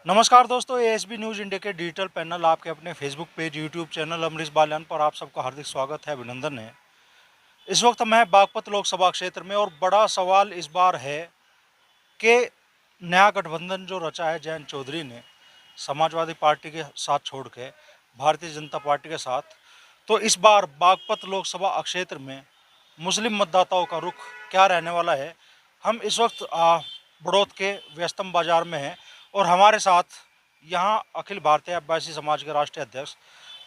नमस्कार दोस्तों, ASB news India के डिजिटल पैनल आपके अपने Facebook page, YouTube channel Amrish Balyan पर आप सबका हार्दिक स्वागत है, अभिनंदन है। इस वक्त मैं बागपत लोकसभा क्षेत्र में और बड़ा सवाल इस बार है कि नया गठबंधन जो रचा है जयंत चौधरी ने समाजवादी पार्टी के साथ छोड़ के भारतीय जनता पार्टी के साथ, तो इस बार बागपत लोकसभा क्षेत्र में मुस्लिम मतदाताओं का रुख क्या रहने वाला है। हम इस वक्त बड़ौद के व्यस्तम बाजार में हैं और हमारे साथ यहाँ अखिल भारतीय अब्बासी समाज के राष्ट्रीय अध्यक्ष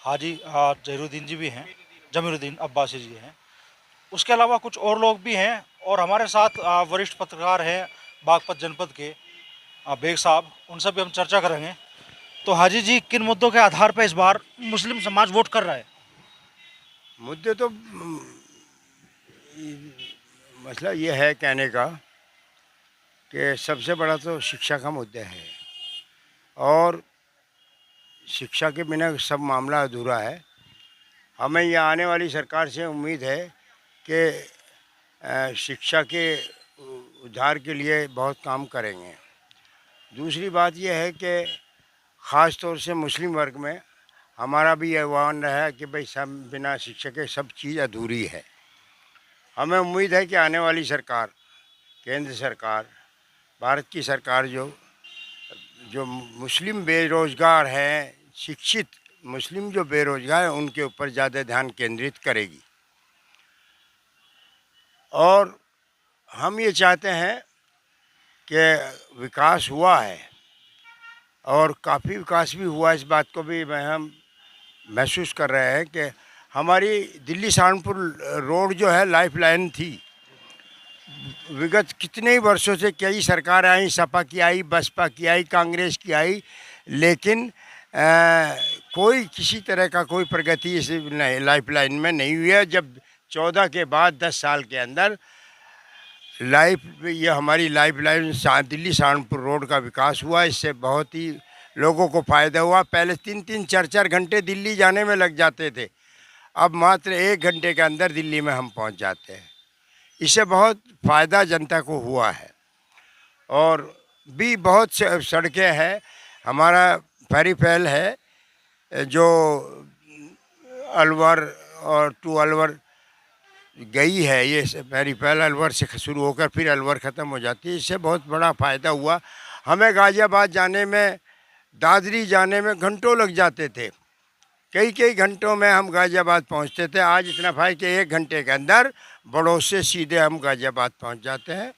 हाजी जहीरुद्दीन जी भी हैं, जमीरुद्दीन अब्बासी जी हैं। उसके अलावा कुछ और लोग भी हैं और हमारे साथ वरिष्ठ पत्रकार हैं बागपत जनपद के बेग साहब, उनसे भी हम चर्चा करेंगे। तो हाजी जी, किन मुद्दों के आधार पर इस बार मुस्लिम समाज वोट कर रहा है? मुद्दे तो मसला ये है कहने का कि सबसे बड़ा तो शिक्षा का मुद्दा है और शिक्षा के बिना सब मामला अधूरा है। हमें ये आने वाली सरकार से उम्मीद है कि शिक्षा के उद्धार के लिए बहुत काम करेंगे। दूसरी बात यह है कि ख़ास तौर से मुस्लिम वर्ग में हमारा भी यह आह्वान रहा है कि भाई सब बिना शिक्षा के सब चीज़ अधूरी है। हमें उम्मीद है कि आने वाली सरकार, केंद्र सरकार, भारत की सरकार जो जो मुस्लिम बेरोज़गार हैं, शिक्षित मुस्लिम जो बेरोज़गार हैं उनके ऊपर ज़्यादा ध्यान केंद्रित करेगी। और हम ये चाहते हैं कि विकास हुआ है और काफ़ी विकास भी हुआ, इस बात को भी हम महसूस कर रहे हैं कि हमारी दिल्ली सहारनपुर रोड जो है लाइफ लाइन थी। विगत कितने ही वर्षों से कई सरकार आई, सपा की आई, बसपा की आई, कांग्रेस की आई, लेकिन कोई किसी तरह का कोई प्रगति इस लाइफ लाइन में नहीं हुई है। जब 14 के बाद 10 साल के अंदर ये हमारी life line Delhi Saharanpur road का विकास हुआ, इससे बहुत ही लोगों को फ़ायदा हुआ। पहले 3-3, 4-4 घंटे दिल्ली जाने में लग जाते थे, अब मात्र 1 घंटे के अंदर दिल्ली में हम पहुंच जाते हैं। इससे बहुत फ़ायदा जनता को हुआ है। और भी बहुत से सड़कें हैं, हमारा फेरीफेल है जो अलवर और टू अलवर गई है, ये फेरीफेल अलवर से शुरू होकर फिर अलवर ख़त्म हो जाती है। इससे बहुत बड़ा फ़ायदा हुआ। हमें गाज़ियाबाद जाने में, दादरी जाने में घंटों लग जाते थे, कई कई घंटों में हम गाज़ियाबाद पहुंचते थे। आज इतना फ़ायदा कि 1 घंटे के अंदर बड़ौद से सीधे हम गाज़ियाबाद पहुंच जाते हैं।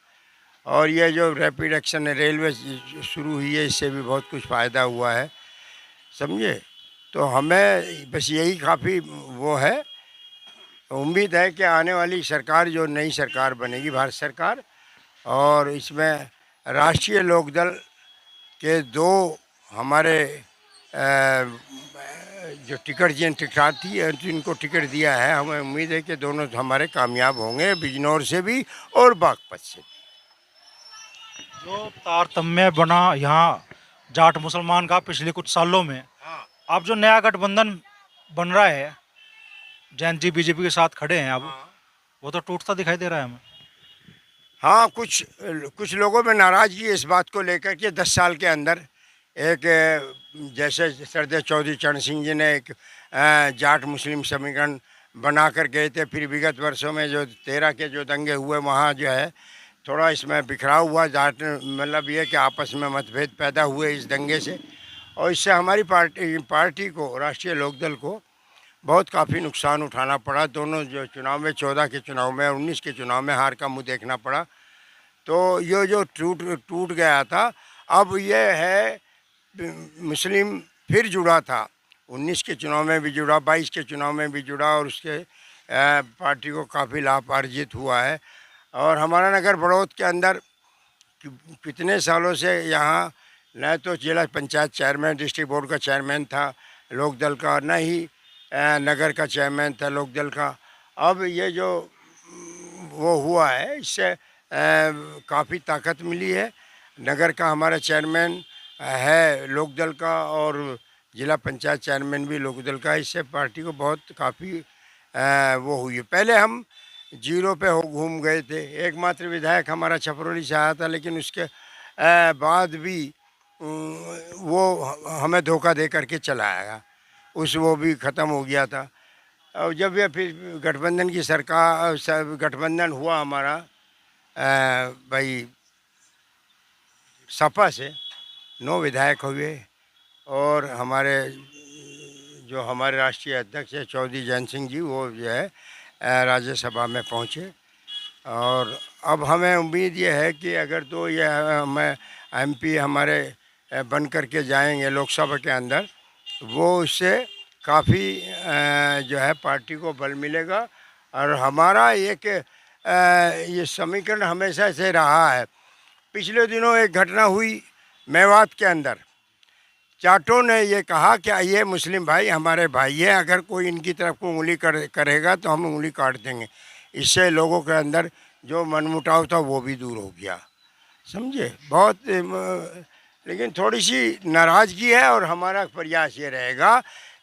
और ये जो रैपिड एक्शन रेलवे शुरू हुई है, इससे भी बहुत कुछ फ़ायदा हुआ है, समझे। तो हमें बस यही काफ़ी वो है। उम्मीद है कि आने वाली सरकार जो नई सरकार बनेगी, भारत सरकार, और इसमें राष्ट्रीय लोकदल के 2 हमारे जो जिन टिकट थी जिनको टिकट दिया है, हमें उम्मीद है कि दोनों हमारे कामयाब होंगे, बिजनौर से भी और बागपत से भी। जो तारतम्य बना यहाँ जाट मुसलमान का पिछले कुछ सालों में, हाँ, अब जो नया गठबंधन बन रहा है, जैन जी बीजेपी के साथ खड़े हैं अब, हाँ, वो तो टूटता दिखाई दे रहा है हमें। हाँ, कुछ लोगों में नाराज़गी इस बात को लेकर कि 10 साल के अंदर एक जैसे सरदेव चौधरी चरण सिंह जी ने एक जाट मुस्लिम समीकरण बना कर गए थे, फिर विगत वर्षों में जो 13 के जो दंगे हुए, वहाँ जो है थोड़ा इसमें बिखराव हुआ। जाट मतलब ये कि आपस में मतभेद पैदा हुए इस दंगे से, और इससे हमारी पार्टी को, राष्ट्रीय लोकदल को बहुत काफ़ी नुकसान उठाना पड़ा। दोनों जो चुनाव में, 14 के चुनाव में और 19 के चुनाव में हार का मुँह देखना पड़ा। तो ये जो टूट गया था, अब ये है मुस्लिम फिर जुड़ा था, 19 के चुनाव में भी जुड़ा, 22 के चुनाव में भी जुड़ा, और उसके पार्टी को काफ़ी लाभ अर्जित हुआ है। और हमारा नगर बड़ौद के अंदर कितने सालों से यहाँ न तो जिला पंचायत चेयरमैन, डिस्ट्रिक्ट बोर्ड का चेयरमैन था लोकदल का, न ही नगर का चेयरमैन था लोकदल का। अब ये जो वो हुआ है, इससे काफ़ी ताकत मिली है। नगर का हमारा चेयरमैन है लोकदल का और जिला पंचायत चेयरमैन भी लोकदल का। इससे पार्टी को बहुत काफ़ी वो हुई है। पहले हम जीरो पे घूम गए थे, एकमात्र विधायक हमारा छपरौली से आया था, लेकिन उसके बाद भी वो हमें धोखा दे करके चला आया, वो भी ख़त्म हो गया था। और जब ये फिर गठबंधन की सरकार गठबंधन हुआ हमारा भाई सपा से 9 विधायक हुए, और हमारे जो हमारे राष्ट्रीय अध्यक्ष है चौधरी जयंत सिंह जी, वो जो है राज्यसभा में पहुँचे। और अब हमें उम्मीद ये है कि अगर तो ये हमें एमपी हमारे बन कर के जाएंगे लोकसभा के अंदर, वो उससे काफ़ी जो है पार्टी को बल मिलेगा। और हमारा एक ये समीकरण हमेशा से रहा है। पिछले दिनों एक घटना हुई मेवात के अंदर, जाटों ने ये कहा कि ये मुस्लिम भाई हमारे भाई हैं, अगर कोई इनकी तरफ को उंगली करेगा तो हम उंगली काट देंगे। इससे लोगों के अंदर जो मनमुटाव था वो भी दूर हो गया, समझे। बहुत लेकिन थोड़ी सी नाराज़गी है, और हमारा प्रयास ये रहेगा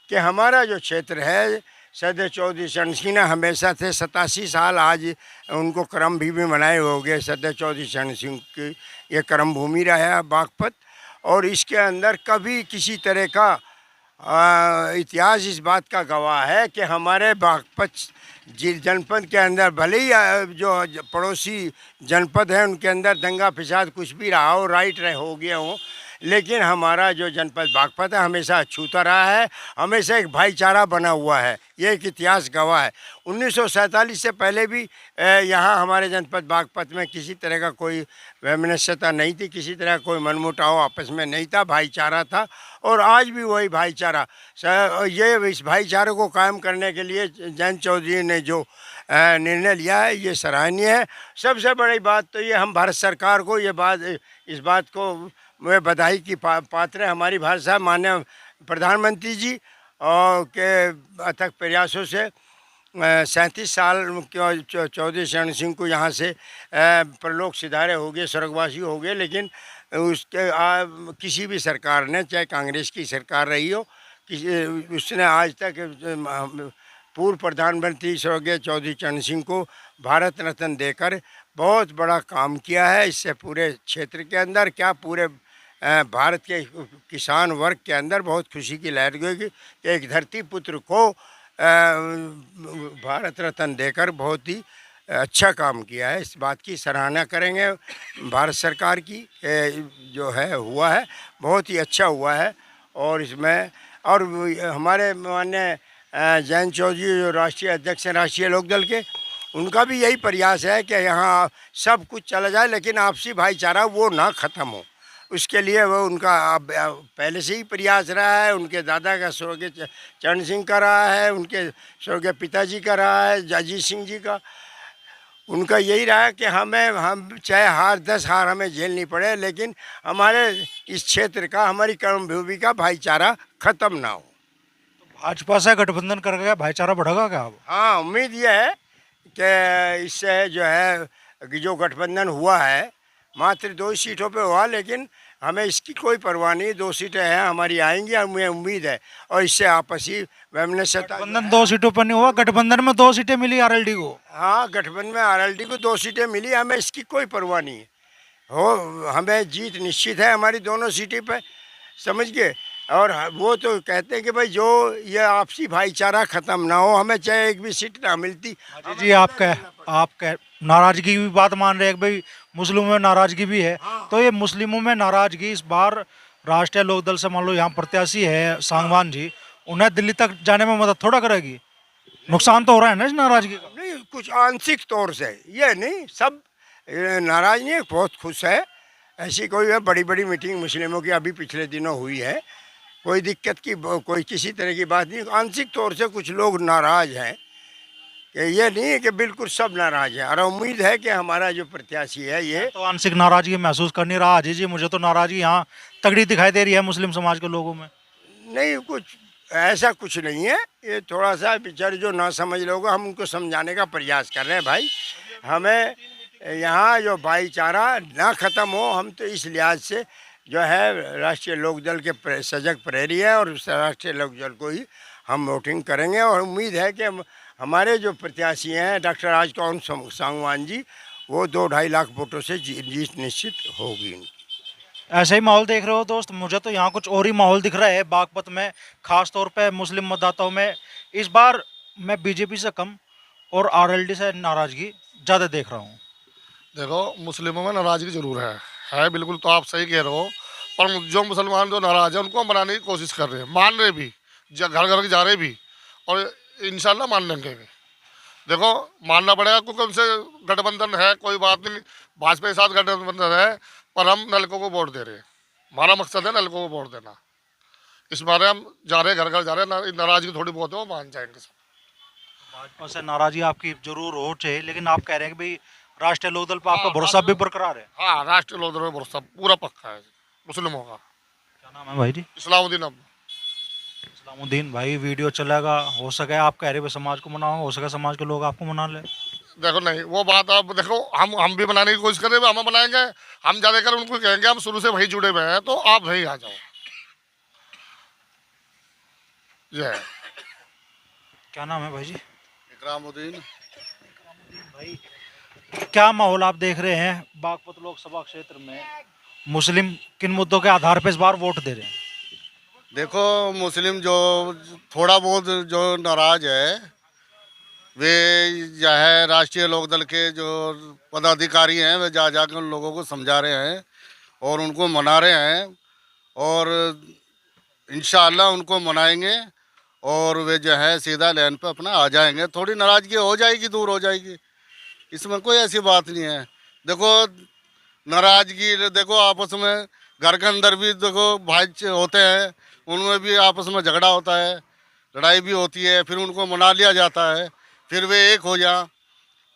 कि हमारा जो क्षेत्र है, सदैव चौधरी चरण सिंह ने हमेशा से 87 साल आज उनको कर्म भी मनाए हो गए। सदैव चौधरी चरण सिंह की ये कर्म भूमि रहा है बागपत, और इसके अंदर कभी किसी तरह का इतिहास इस बात का गवाह है कि हमारे बागपत जनपद के अंदर भले ही जो पड़ोसी जनपद हैं उनके अंदर दंगा फसाद कुछ भी रहा हो, राइट रहे हो गए हो, लेकिन हमारा जो जनपद बागपत है हमेशा अछूता रहा है, हमेशा एक भाईचारा बना हुआ है। ये एक इतिहास गवाह है। 1947 से पहले भी यहाँ हमारे जनपद बागपत में किसी तरह का कोई वैमनस्यता नहीं थी, किसी तरह का कोई मनमुटाव आपस में नहीं था, भाईचारा था। और आज भी वही भाईचारा, ये इस भाईचारे को कायम करने के लिए जयंत चौधरी ने जो निर्णय लिया है ये सराहनीय है। सबसे बड़ी बात तो ये हम भारत सरकार को इस बात को मैं बधाई की पात्र है हमारी भारत साहब माननीय प्रधानमंत्री जी के अथक प्रयासों से 37 साल चौधरी चरण सिंह को यहाँ से परलोक सिधारे हो गए, स्वर्गवासी हो गए। लेकिन उसके किसी भी सरकार ने, चाहे कांग्रेस की सरकार रही हो, उसने आज तक पूर्व प्रधानमंत्री स्वर्गीय चौधरी चरण सिंह को भारत रत्न देकर बहुत बड़ा काम किया है। इससे पूरे क्षेत्र के अंदर क्या पूरे भारत के किसान वर्ग के अंदर बहुत खुशी की लहर गई कि एक धरती पुत्र को भारत रत्न देकर बहुत ही अच्छा काम किया है। इस बात की सराहना करेंगे भारत सरकार की, जो है हुआ है बहुत ही अच्छा हुआ है। और इसमें और हमारे माननीय जयंत चौधरी जो राष्ट्रीय अध्यक्ष हैं राष्ट्रीय लोकदल के, उनका भी यही प्रयास है कि यहाँ सब कुछ चला जाए लेकिन आपसी भाईचारा वो ना ख़त्म हो। उसके लिए वो उनका पहले से ही प्रयास रहा है। उनके दादा का स्वर्गीय चरण सिंह का रहा है, उनके स्वर्गीय पिताजी का रहा है अजीत सिंह जी का। उनका यही रहा है कि हम चाहे 10 हार हमें झेलनी पड़े, लेकिन हमारे इस क्षेत्र का, हमारी कर्मभूमि का भाईचारा ख़त्म ना हो। भाजपा से गठबंधन कर गया, भाईचारा बढ़ेगा क्या अब? हाँ, उम्मीद यह है कि इससे जो है कि जो गठबंधन हुआ है मात्र 2 सीटों पे हुआ, लेकिन हमें इसकी कोई परवाह नहीं। 2 सीटें हैं हमारी आएंगी, हमें उम्मीद है। और इससे आपसी वैमनस्यता, गठबंधन 2 सीटों पर नहीं हुआ, गठबंधन में 2 सीटें मिली आरएलडी को। हाँ, गठबंधन में आरएलडी को 2 सीटें मिली, हमें इसकी कोई परवाह नहीं है। हमें जीत निश्चित है हमारी दोनों सीटें पे, समझ गए। और वो तो कहते हैं कि भाई जो ये आपसी भाईचारा ख़त्म ना हो, हमें चाहे एक भी सीट ना मिलती। जी आप नाराजगी की भी बात मान रहे हैं कि भाई मुस्लिमों में नाराजगी भी है, तो ये मुस्लिमों में नाराजगी इस बार राष्ट्रीय लोकदल से मान लो यहाँ प्रत्याशी है सांगवान जी, उन्हें दिल्ली तक जाने में मदद थोड़ा करेगी? नुकसान तो हो रहा है ना इस नाराजगी का? नहीं, कुछ आंशिक तौर से, ये नहीं सब नाराज नहीं, बहुत खुश है। ऐसी कोई है बड़ी बड़ी मीटिंग मुस्लिमों की अभी पिछले दिनों हुई है, कोई दिक्कत की कोई किसी तरह की बात नहीं। आंशिक तौर से कुछ लोग नाराज हैं, कि ये नहीं है कि बिल्कुल सब नाराज हैं। और उम्मीद है कि हमारा जो प्रत्याशी है ये तो आंशिक नाराजगी महसूस कर नहीं रहा अजय जी, मुझे तो नाराजगी यहाँ तगड़ी दिखाई दे रही है मुस्लिम समाज के लोगों में। नहीं, कुछ ऐसा कुछ नहीं है। ये थोड़ा सा बेचारे जो ना समझ लोग, हम उनको समझाने का प्रयास कर रहे हैं। भाई हमें यहाँ जो भाईचारा ना ख़त्म हो, हम तो इस लिहाज से जो है राष्ट्रीय लोकदल के सजग प्रहरी है, और राष्ट्रीय लोकदल को ही हम वोटिंग करेंगे। और उम्मीद है कि हमारे जो प्रत्याशी हैं डॉक्टर राजकौन सांगवान जी, वो 2-2.5 लाख वोटों से जीत निश्चित होगी इनकी। ऐसे ही माहौल देख रहे हो दोस्त, मुझे तो यहाँ कुछ और ही माहौल दिख रहा है बागपत में, खास तौर पे मुस्लिम मतदाताओं में। इस बार मैं बीजेपी से कम और आरएलडी से नाराजगी ज़्यादा देख रहा हूँ। देखो, मुस्लिमों में नाराजगी जरूर है बिल्कुल, तो आप सही कह रहे हो। पर जो मुसलमान जो नाराज है उनको मनाने की कोशिश कर रहे हैं, मान रहे भी, घर घर जा रहे भी, और इंशाल्लाह मान लेंगे भी। देखो, मानना पड़ेगा क्योंकि उनसे गठबंधन है, कोई बात नहीं, भाजपा के साथ गठबंधन है, पर हम नलकों को वोट दे रहे हैं। हमारा मकसद है नलकों को वोट देना। इस बारे हम जा रहे हैं, घर घर जा रहे हैं, नाराजगी थोड़ी बहुत है वो मान जाएंगे सब। भाजपा से नाराजगी आपकी जरूर हो चाहिए, लेकिन आप कह रहे हैं कि भाई राष्ट्रीय लोकदल पर आपका हाँ, भरोसा भी बरकरार है। हाँ, राष्ट्रीय लोकदल में भरोसा पूरा पक्का है मुस्लिमों का। क्या नाम है भाई जी? इस्लामुद्दीन अब इस्लामुद्दीन भाई, वीडियो चलेगा, हो सके आप कह रहे हो समाज को मनाओ, हो सके समाज के लोग आपको मना ले। देखो, नहीं वो बात आप देखो, हम भी बनाने की कोशिश कर रहे हैं, हम बनाएंगे। हम ज्यादा कर उनको कहेंगे हम शुरू से वही जुड़े हुए हैं, तो आप वही आ जाओ। ये है। क्या नाम है भाई जी? इकरामुद्दीन। भाई, क्या माहौल आप देख रहे हैं बागपत लोकसभा क्षेत्र में? मुस्लिम किन मुद्दों के आधार पर इस बार वोट दे रहे हैं? देखो, मुस्लिम जो थोड़ा बहुत जो नाराज है, वे जो है राष्ट्रीय लोकदल के जो पदाधिकारी हैं, वे जा जाकर उन लोगों को समझा रहे हैं और उनको मना रहे हैं, और इंशाअल्लाह उनको मनाएंगे और वे जो है सीधा लाइन पे अपना आ जाएंगे। थोड़ी नाराज़गी हो जाएगी, दूर हो जाएगी, इसमें कोई ऐसी बात नहीं है। देखो, नाराज़गी देखो आपस में घर के अंदर भी देखो भाई होते हैं, उनमें भी आपस में झगड़ा होता है, लड़ाई भी होती है, फिर उनको मना लिया जाता है, फिर वे एक हो जा।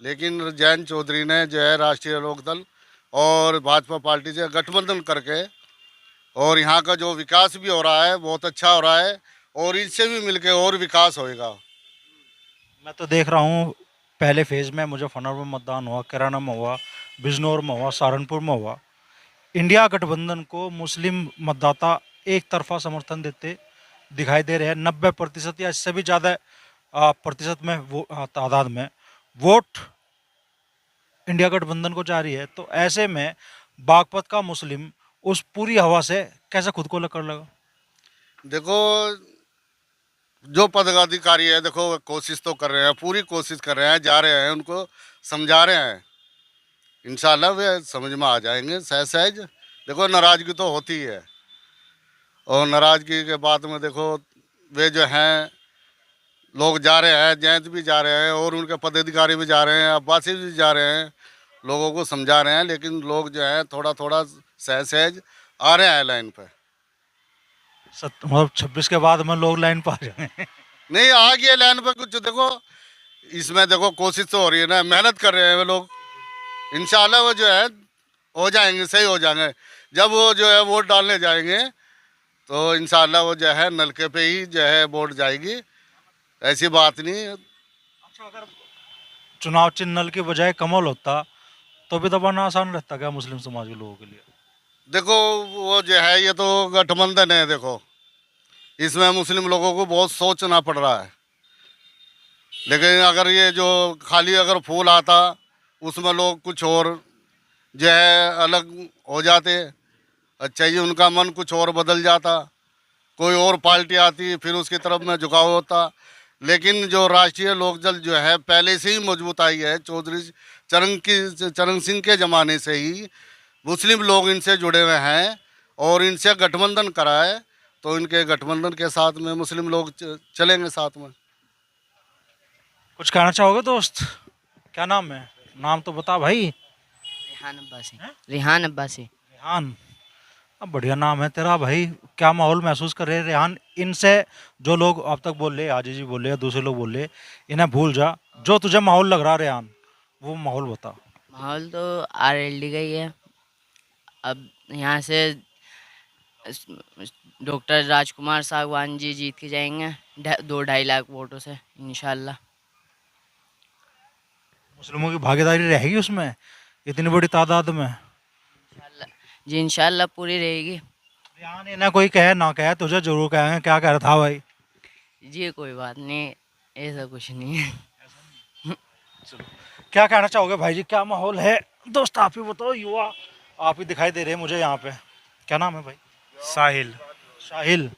लेकिन जयंत चौधरी ने जो है राष्ट्रीय लोकदल और भाजपा पार्टी से गठबंधन करके, और यहाँ का जो विकास भी हो रहा है बहुत अच्छा हो रहा है, और इससे भी मिलके और विकास होएगा। मैं तो देख रहा हूँ पहले फेज में मुजफ्फरनगर में मतदान हुआ, कैराना में हुआ, बिजनौर में हुआ, सहारनपुर में हुआ। इंडिया गठबंधन को मुस्लिम मतदाता एक तरफा समर्थन देते दिखाई दे रहे हैं। 90% या इससे भी ज़्यादा प्रतिशत में वो तादाद में वोट इंडिया गठबंधन को जा रही है। तो ऐसे में बागपत का मुस्लिम उस पूरी हवा से कैसे खुद को कर लगा? देखो, जो पदाधिकारी है देखो कोशिश तो कर रहे हैं, पूरी कोशिश कर रहे हैं, जा रहे हैं, उनको समझा रहे हैं, इंशाल्लाह वे समझ में आ जाएंगे सहज सहज। देखो, नाराज़गी तो होती है, और नाराज़गी के बाद में देखो वे जो हैं लोग जा रहे हैं, जयंत भी जा रहे हैं और उनके पदाधिकारी भी जा रहे हैं, अब्बासी भी जा रहे हैं, लोगों को समझा रहे हैं, लेकिन लोग जो है थोड़ा थोड़ा सहज सहज आ रहे हैं लाइन पर। मतलब 26 के बाद में लोग लाइन पर आ जाएंगे। नहीं, आ गया लाइन पर कुछ। देखो, इसमें देखो कोशिश तो हो रही है ना, मेहनत कर रहे हैं वे लोग, इंशाल्लाह वो जो है हो जाएंगे, सही हो जाएंगे। जब वो जो है वोट डालने जाएंगे तो इंशाल्लाह वो जो है नलके पे ही जो है वोट जाएगी, ऐसी बात नहीं। अच्छा, अगर चुनाव चिन्ह नल की बजाय कमल होता तो भी दबाना आसान रहता क्या मुस्लिम समाज के लोगों के लिए? देखो, वो जो है ये तो गठबंधन है, देखो इसमें मुस्लिम लोगों को बहुत सोचना पड़ रहा है। लेकिन अगर ये जो खाली अगर फूल आता, उसमें लोग कुछ और जो है अलग हो जाते, अच्छा जी उनका मन कुछ और बदल जाता, कोई और पार्टी आती, फिर उसकी तरफ में झुकाव होता। लेकिन जो राष्ट्रीय लोकदल जो है पहले से ही मजबूत आई है, चौधरी चरण सिंह के ज़माने से ही मुस्लिम लोग इनसे जुड़े हुए हैं और इनसे गठबंधन करा है, तो इनके गठबंधन के साथ में मुस्लिम लोग चलेंगे साथ में। कुछ कहना चाहोगे दोस्त? क्या नाम है? नाम तो बता भाई। रिहान अब्बासी। हैं? रिहान अब्बासी। रेहान, अब बढ़िया नाम है तेरा भाई। क्या माहौल महसूस कर रहे हैं रेहान? इनसे जो लोग अब तक बोल रहे, आजी जी बोल रहे, दूसरे लोग बोल रहे, इन्हें भूल जा। जो तुझे माहौल लग रहा है रेहान, वो माहौल बता। माहौल तो आरएलडी का ही है। अब यहाँ से डॉक्टर राजकुमार सागवान जी जीत के जाएंगे 2-2.5 लाख वोटों से इंशाल्लाह। मुस्लिमों की भागीदारी रहेगी उसमें इतनी बड़ी तादाद में? जी इंशाल्लाह पूरी रहेगी। रेहान, इन्हें कोई कहे ना कहे, तुझे जरूर कहेंगे। क्या कह रहा था भाई? जी कोई बात नहीं, ऐसा कुछ नहीं है। क्या कहना चाहोगे भाई जी? क्या माहौल है दोस्त? आप ही बताओ, युवा आप ही दिखाई दे रहे हैं मुझे यहाँ पे। क्या नाम है भाई? साहिल। साहिल।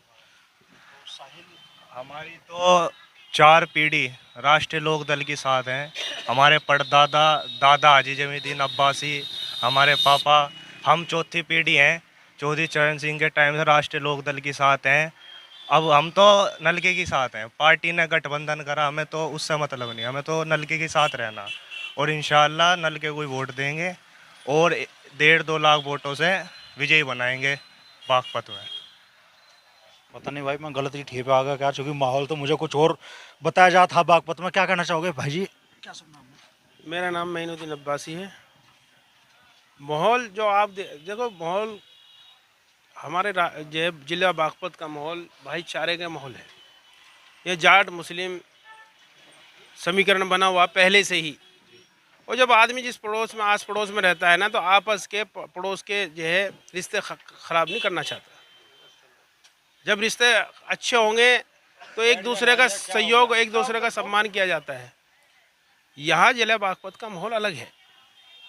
हमारी तो 4 पीढ़ी राष्ट्रीय लोक दल के साथ हैं। हमारे परदादा दादा हाजी जमीउद्दीन अब्बासी, हमारे पापा, हम चौथी पीढ़ी हैं। चौधरी चरण सिंह के टाइम से राष्ट्रीय लोक दल के साथ हैं। अब हम तो नलके के साथ हैं। पार्टी ने गठबंधन करा, हमें तो उससे मतलब नहीं, हमें तो नलके के साथ रहना। और इंशाल्लाह नलके को ही वोट देंगे और 1.5-2 लाख वोटों से विजयी बनाएंगे बागपत में। पता नहीं भाई, मैं गलत ही ठिए पे आ गया क्या, क्योंकि माहौल तो मुझे कुछ और बताया जा था बागपत में। क्या कहना चाहोगे भाई जी? क्या सब नाम है? मेरा नाम मईनुद्दीन अब्बासी है। माहौल जो आप देखो, माहौल हमारे जिला बागपत का माहौल भाईचारे का माहौल है। ये जाट मुस्लिम समीकरण बना हुआ पहले से ही। और जब आदमी जिस पड़ोस में आस पड़ोस में रहता है ना, तो आपस के पड़ोस के जो है रिश्ते ख़राब नहीं करना चाहता। जब रिश्ते अच्छे होंगे तो एक दूसरे का सहयोग, एक दूसरे का सम्मान किया जाता है। यहाँ जिला बागपत का माहौल अलग है।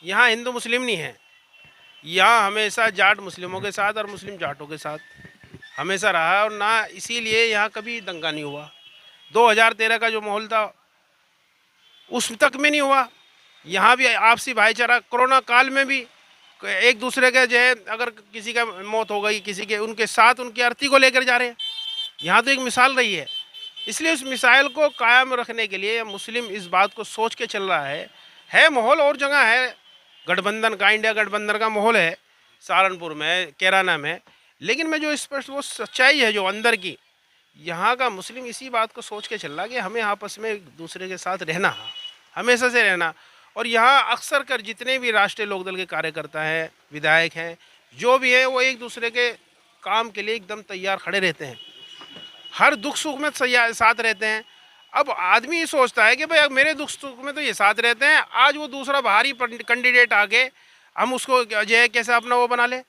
यहाँ हिंदू मुस्लिम नहीं है। यहाँ हमेशा जाट मुस्लिमों के साथ और मुस्लिम जाटों के साथ हमेशा रहा है, और ना इसीलिए यहाँ कभी दंगा नहीं हुआ। 2013 का जो माहौल था उस तक में नहीं हुआ। यहाँ भी आपसी भाईचारा, कोरोना काल में भी एक दूसरे के जो है, अगर किसी का मौत हो गई किसी के, उनके साथ उनकी आरती को लेकर जा रहे हैं। यहाँ तो एक मिसाल रही है। इसलिए उस मिसाइल को कायम रखने के लिए मुस्लिम इस बात को सोच के चल रहा है। माहौल और जगह है, गठबंधन का, इंडिया गठबंधन का माहौल है सहारनपुर में, कैराना में। लेकिन मैं जो स्पष्ट वो सच्चाई है जो अंदर की, यहाँ का मुस्लिम इसी बात को सोच के चल रहा है कि हमें आपस में एक दूसरे के साथ रहना, हमेशा से रहना। और यहाँ अक्सर कर जितने भी राष्ट्रीय लोकदल के कार्यकर्ता हैं, विधायक हैं, जो भी हैं, वो एक दूसरे के काम के लिए एकदम तैयार खड़े रहते हैं। हर दुख सुख में साथ रहते हैं। अब आदमी ये सोचता है कि भाई मेरे दुख सुख में तो ये साथ रहते हैं, आज वो दूसरा बाहरी कैंडिडेट आके हम उसको जो है कैसे अपना वो बना ले।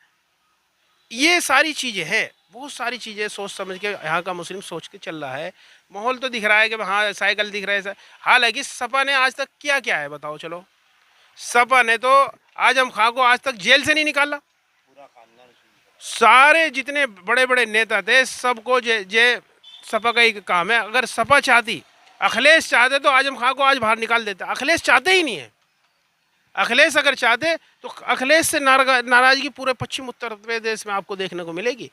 ये सारी चीज़ें हैं, बहुत सारी चीज़ें सोच समझ के यहाँ का मुस्लिम सोच के चल रहा है। माहौल तो दिख रहा है कि हाँ साइकिल दिख रहा है। हालांकि सपा ने आज तक किया क्या है बताओ? चलो, सपा ने तो आजम खां को आज तक जेल से नहीं निकाला। सारे जितने बड़े बड़े नेता थे सबको जे सपा का ही काम है। अगर सपा चाहती, अखिलेश चाहते तो आजम खां को आज बाहर निकाल देते। अखिलेश चाहते ही नहीं है। अखिलेश अगर चाहते तो अखिलेश से नाराजगी पूरे पश्चिम उत्तर प्रदेश में आपको देखने को मिलेगी।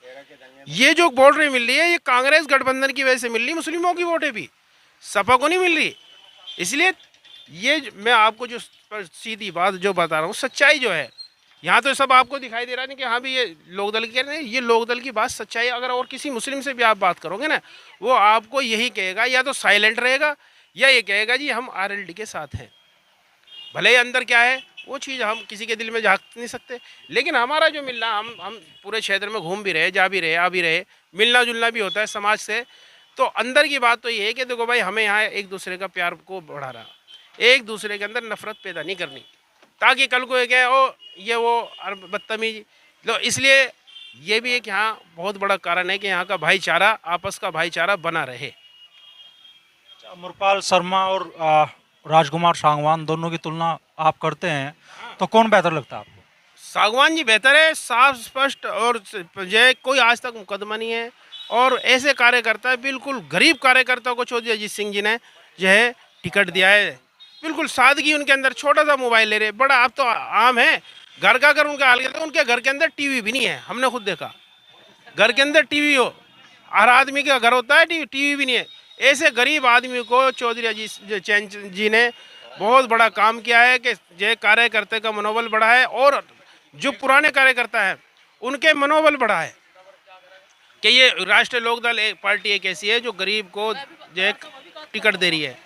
ये जो वोटें मिल रही है, ये कांग्रेस गठबंधन की वजह से मिल रही, मुस्लिमों की वोटें भी, सपा को नहीं मिल रही। इसलिए ये मैं आपको जो सीधी बात जो बता रहा हूँ, सच्चाई जो है, यहाँ तो सब आपको दिखाई दे रहा है कि हाँ भी ये लोकदल की नहीं, ये लोकदल की बात सच्चाई। अगर और किसी मुस्लिम से भी आप बात करोगे ना, वो आपको यही कहेगा, या तो साइलेंट रहेगा या ये कहेगा जी हम आरएलडी के साथ हैं। भले ही अंदर क्या है वो चीज़ हम किसी के दिल में झाँक नहीं सकते, लेकिन हमारा जो मिलना, हम पूरे क्षेत्र में घूम भी रहे, जा भी रहे, आ भी रहे, मिलना जुलना भी होता है समाज से। तो अंदर की बात तो ये है कि देखो भाई, हमें यहाँ एक दूसरे का प्यार को बढ़ाना, एक दूसरे के अंदर नफरत पैदा नहीं करनी, ताकि कल को क्या ओ ये वो बदतमीजी। तो इसलिए ये भी एक यहाँ बहुत बड़ा कारण है कि यहाँ का भाईचारा, आपस का भाईचारा बना रहे। अमरपाल शर्मा और राजकुमार सांगवान दोनों की तुलना आप करते हैं, तो कौन बेहतर लगता है आपको? सागवान जी बेहतर है, साफ स्पष्ट, और जो कोई आज तक मुकदमा नहीं है। और ऐसे कार्यकर्ता है, बिल्कुल गरीब कार्यकर्ता को चौधरी अजीत सिंह जी ने जो है टिकट दिया है। बिल्कुल सादगी उनके अंदर, छोटा सा मोबाइल ले रहे, बड़ा अब तो आम है। घर का अगर उनका हाल करते, उनके घर के अंदर टीवी भी नहीं है। हमने खुद देखा, घर के अंदर टीवी हो, हर आदमी का घर होता है, टीवी भी नहीं है। ऐसे गरीब आदमी को चौधरी अजीत चैन जी ने बहुत बड़ा काम किया है कि जो कार्यकर्ता का मनोबल बढ़ा है, और जो पुराने कार्यकर्ता हैं उनके मनोबल बढ़ा है कि ये राष्ट्रीय लोकदल एक पार्टी एक ऐसी है जो गरीब को जो टिकट दे रही है,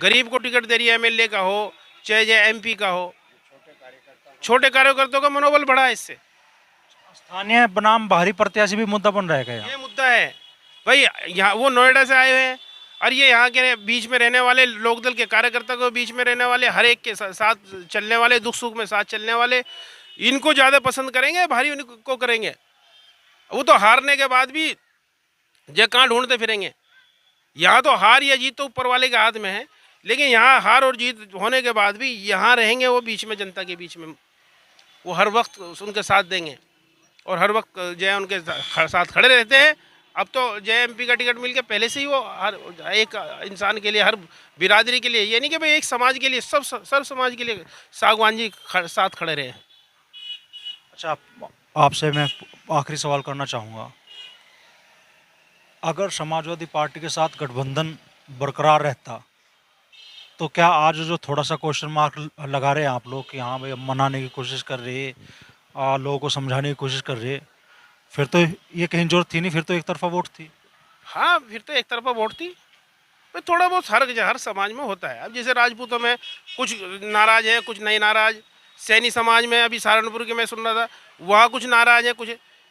गरीब को टिकट दे रही है, एमएलए का हो चाहे जो एमपी का हो, छोटे कार्यकर्ताओं का मनोबल बढ़ा है इससे। स्थानीय बनाम बाहरी प्रत्याशी भी मुद्दा बन रहेगा यहाँ। ये मुद्दा है भाई, यहाँ वो नोएडा से आए हुए हैं, और ये यहाँ के बीच में रहने वाले लोकदल के कार्यकर्ता को बीच में रहने वाले, हर एक के साथ चलने वाले, दुख सुख में साथ चलने वाले, इनको ज़्यादा पसंद करेंगे, भारी उनको करेंगे। वो तो हारने के बाद भी जे कहाँ ढूंढते फिरेंगे। यहाँ तो हार या जीत तो ऊपर वाले के हाथ में है, लेकिन यहाँ हार और जीत होने के बाद भी यहाँ रहेंगे वो बीच में, जनता के बीच में, वो हर वक्त उनके साथ देंगे। और हर वक्त जो है उनके साथ खड़े रहते हैं। अब तो जो है MP का टिकट मिल के पहले से ही वो हर एक इंसान के लिए, हर बिरादरी के लिए, ये नहीं कि भाई एक समाज के लिए, सब समाज के लिए सागवान जी साथ खड़े रहे। अच्छा, आपसे मैं आखिरी सवाल करना चाहूँगा। अगर समाजवादी पार्टी के साथ गठबंधन बरकरार रहता तो क्या आज जो थोड़ा सा क्वेश्चन मार्क लगा रहे हैं आप लोग कि हाँ भाई, अब मनाने की कोशिश कर रहे हैं, लोगों को समझाने की कोशिश कर रहे हैं, फिर तो ये कहीं जरूरत थी नहीं, फिर तो एक तरफा वोट थी। हाँ, फिर तो एक तरफा वोट थी। तो थोड़ा बहुत हर समाज में होता है। अब जैसे राजपूतों में कुछ नाराज है, कुछ नहीं नाराज। सैनी समाज में अभी सहारनपुर की मैं सुन रहा था, वहाँ कुछ नाराज है, कुछ।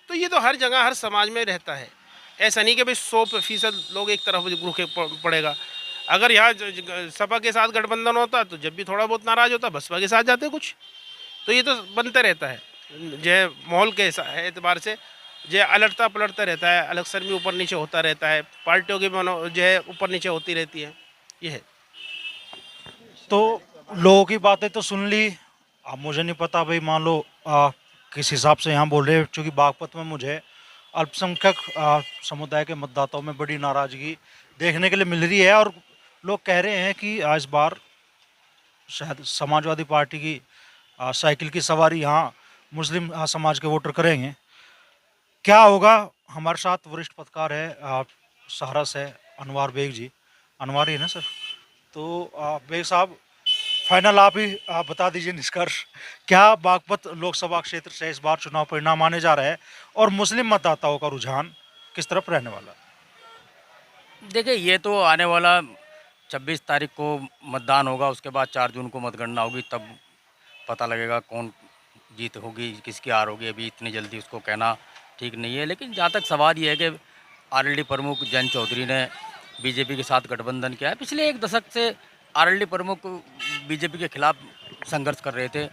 तो ये तो हर जगह हर समाज में रहता है। ऐसा नहीं कि भाई 100% लोग एक तरफ रुके पड़ेगा। अगर यहाँ सपा के साथ गठबंधन होता तो जब भी थोड़ा बहुत नाराज होता बसपा के साथ जाते कुछ। तो ये तो बनते रहता है, जो माहौल के एतबार से जो अलटता पलटता रहता है, अक्सर भी ऊपर नीचे होता रहता है, पार्टियों की जो है ऊपर नीचे होती रहती है, ये है। तो लोगों की बातें तो सुन ली। अब मुझे नहीं पता भाई, मान लो किस हिसाब से यहाँ बोल रहे हैं, क्योंकि बागपत में मुझे अल्पसंख्यक समुदाय के मतदाताओं में बड़ी नाराजगी देखने के लिए मिल रही है, और लोग कह रहे हैं कि इस बार शायद समाजवादी पार्टी की साइकिल की सवारी यहाँ मुस्लिम समाज के वोटर करेंगे। क्या होगा? हमारे साथ वरिष्ठ पत्रकार है, सहारा से अनवार बेग जी। अनवार ही है ना सर? तो बेग साहब, फाइनल आप ही बता दीजिए निष्कर्ष, क्या बागपत लोकसभा क्षेत्र से इस बार चुनाव परिणाम आने जा रहा है और मुस्लिम मतदाताओं का रुझान किस तरफ रहने वाला है? देखिए, ये तो आने वाला 26 तारीख को मतदान होगा, उसके बाद 4 जून को मतगणना होगी, तब पता लगेगा कौन जीत होगी, किसकी हार होगी। अभी इतनी जल्दी उसको कहना ठीक नहीं है। लेकिन जहाँ तक सवाल ये है कि आरएलडी प्रमुख जयंत चौधरी ने बीजेपी के साथ गठबंधन किया है। पिछले 1 दशक से आरएलडी प्रमुख बीजेपी के खिलाफ संघर्ष कर रहे थे,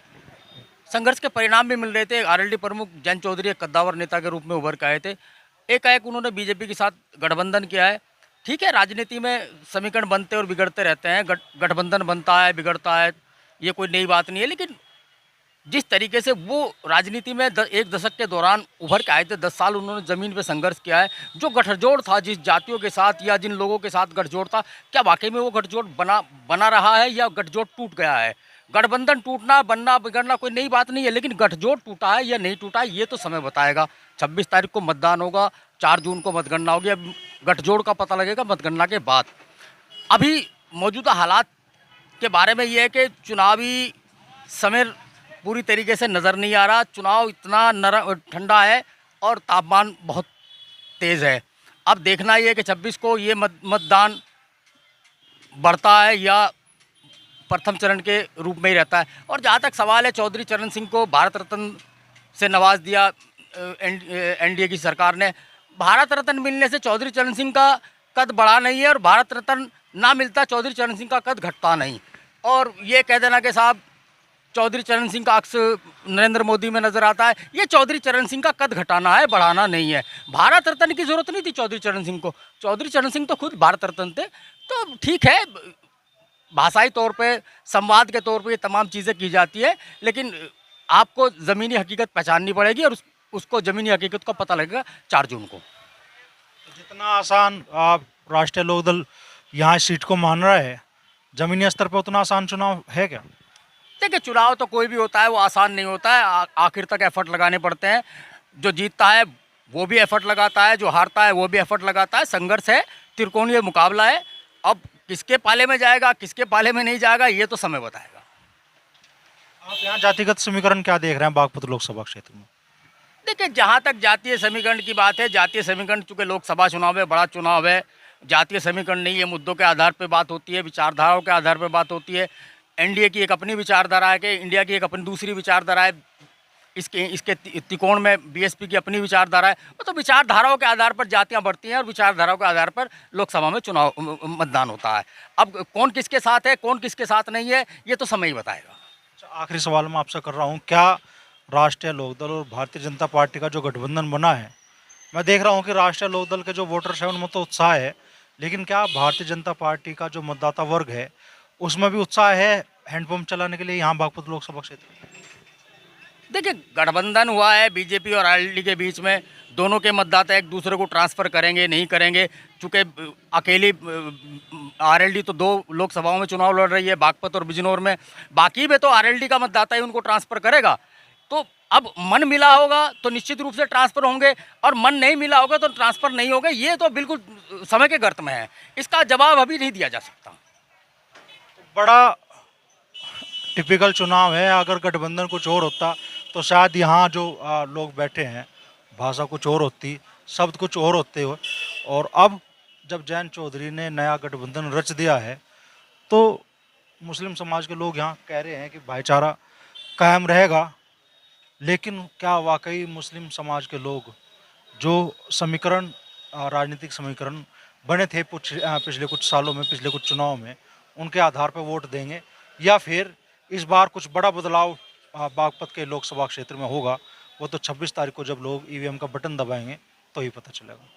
संघर्ष के परिणाम भी मिल रहे थे। आरएलडी प्रमुख जयंत चौधरी एक कद्दावर नेता के रूप में उभर के आए थे, एकाएक उन्होंने बीजेपी के साथ गठबंधन किया है। ठीक है, राजनीति में समीकरण बनते और बिगड़ते रहते हैं, गठबंधन बनता है, बिगड़ता है, ये कोई नई बात नहीं है। लेकिन जिस तरीके से वो राजनीति में 1 दशक के दौरान उभर के आए थे, 10 साल उन्होंने ज़मीन पे संघर्ष किया है। जो गठजोड़ था जिस जातियों के साथ या जिन लोगों के साथ गठजोड़ था, क्या वाकई में वो गठजोड़ बना रहा है या गठजोड़ टूट गया है? गठबंधन टूटना, बनना, बिगड़ना कोई नई बात नहीं है, लेकिन गठजोड़ टूटा है या नहीं टूटा है ये तो समय बताएगा। 26 तारीख को मतदान होगा, 4 जून को मतगणना होगी। अब गठजोड़ का पता लगेगा मतगणना के बाद। अभी मौजूदा हालात के बारे में ये है कि चुनावी समय पूरी तरीके से नज़र नहीं आ रहा। चुनाव इतना ठंडा है और तापमान बहुत तेज़ है। अब देखना ये है कि 26 को ये मतदान बढ़ता है या प्रथम चरण के रूप में ही रहता है। और जहाँ तक सवाल है, चौधरी चरण सिंह को भारत रत्न से नवाज दिया एनडीए की सरकार ने। भारत रत्न मिलने से चौधरी चरण सिंह का कद बढ़ा नहीं है, और भारत रत्न ना मिलता चौधरी चरण सिंह का कद घटता नहीं। और ये कह देना कि साहब चौधरी चरण सिंह का अक्स नरेंद्र मोदी में नज़र आता है, ये चौधरी चरण सिंह का कद घटाना है, बढ़ाना नहीं है। भारत रत्न की ज़रूरत नहीं थी चौधरी चरण सिंह को, चौधरी चरण सिंह तो खुद भारत रत्न थे। तो ठीक है, भाषाई तौर पे, संवाद के तौर पे ये तमाम चीज़ें की जाती है, लेकिन आपको ज़मीनी हकीकत पहचाननी पड़ेगी और उसको ज़मीनी हकीकत का पता लगेगा 4 जून को। जितना आसान आप राष्ट्रीय लोकदल यहाँ इस सीट को मान रहा है, ज़मीनी स्तर पर उतना आसान चुनाव है क्या? देखिए, चुनाव तो कोई भी होता है वो आसान नहीं होता है, आखिर तक एफर्ट लगाने पड़ते हैं। जो जीतता है वो भी एफर्ट लगाता है, जो हारता है वो भी एफर्ट लगाता है। संघर्ष है, त्रिकोणीय मुकाबला है। अब किसके पाले में जाएगा, किसके पाले में नहीं जाएगा, ये तो समय बताएगा। आप यहाँ जातिगत समीकरण क्या देख रहे हैं बागपत लोकसभा क्षेत्र में? देखिए, जहाँ तक जातीय समीकरण की बात है, जातीय समीकरण चूँकि लोकसभा चुनाव है, बड़ा चुनाव है, जातीय समीकरण नहीं है, मुद्दों के आधार पर बात होती है, विचारधाराओं के आधार पर बात होती है। एनडीए की एक अपनी विचारधारा है कि इंडिया की एक अपनी दूसरी विचारधारा है, इसके त्रिकोण में बीएसपी की अपनी विचारधारा है। तो विचारधाराओं के आधार पर जातियां बढ़ती हैं और विचारधाराओं के आधार पर लोकसभा में चुनाव मतदान होता है। अब कौन किसके साथ है, कौन किसके साथ नहीं है, ये तो समय ही बताएगा। आखिरी सवाल मैं आपसे कर रहा हूँ, क्या राष्ट्रीय लोकदल और भारतीय जनता पार्टी का जो गठबंधन बना है, मैं देख रहा हूँ कि राष्ट्रीय लोकदल के जो वोटर्स हैं उनमें तो उत्साह है, लेकिन क्या भारतीय जनता पार्टी का जो मतदाता वर्ग है उसमें भी उत्साह है हैंडपंप चलाने के लिए यहाँ बागपत लोकसभा क्षेत्र? देखिए गठबंधन हुआ है बीजेपी और आरएलडी के बीच में, दोनों के मतदाता एक दूसरे को ट्रांसफ़र करेंगे नहीं करेंगे, चूँकि अकेली आरएलडी तो 2 लोकसभाओं में चुनाव लड़ रही है, बागपत और बिजनौर में, बाकी में तो आरएलडी का मतदाता ही उनको ट्रांसफ़र करेगा। तो अब मन मिला होगा तो निश्चित रूप से ट्रांसफ़र होंगे और मन नहीं मिला होगा तो ट्रांसफ़र नहीं होगा, ये तो बिल्कुल समय के गर्त में है, इसका जवाब अभी नहीं दिया जा सकता। बड़ा टिपिकल चुनाव है। अगर गठबंधन कुछ और होता तो शायद यहाँ जो लोग बैठे हैं भाषा कुछ और होती, शब्द कुछ और होते हो। और अब जब जयंत चौधरी ने नया गठबंधन रच दिया है तो मुस्लिम समाज के लोग यहाँ कह रहे हैं कि भाईचारा कायम रहेगा। लेकिन क्या वाकई मुस्लिम समाज के लोग जो समीकरण राजनीतिक समीकरण बने थे पिछले कुछ सालों में, पिछले कुछ चुनाव में, उनके आधार पर वोट देंगे या फिर इस बार कुछ बड़ा बदलाव बागपत के लोकसभा क्षेत्र में होगा? वो तो 26 तारीख को जब लोग ईवीएम का बटन दबाएंगे तो ही पता चलेगा।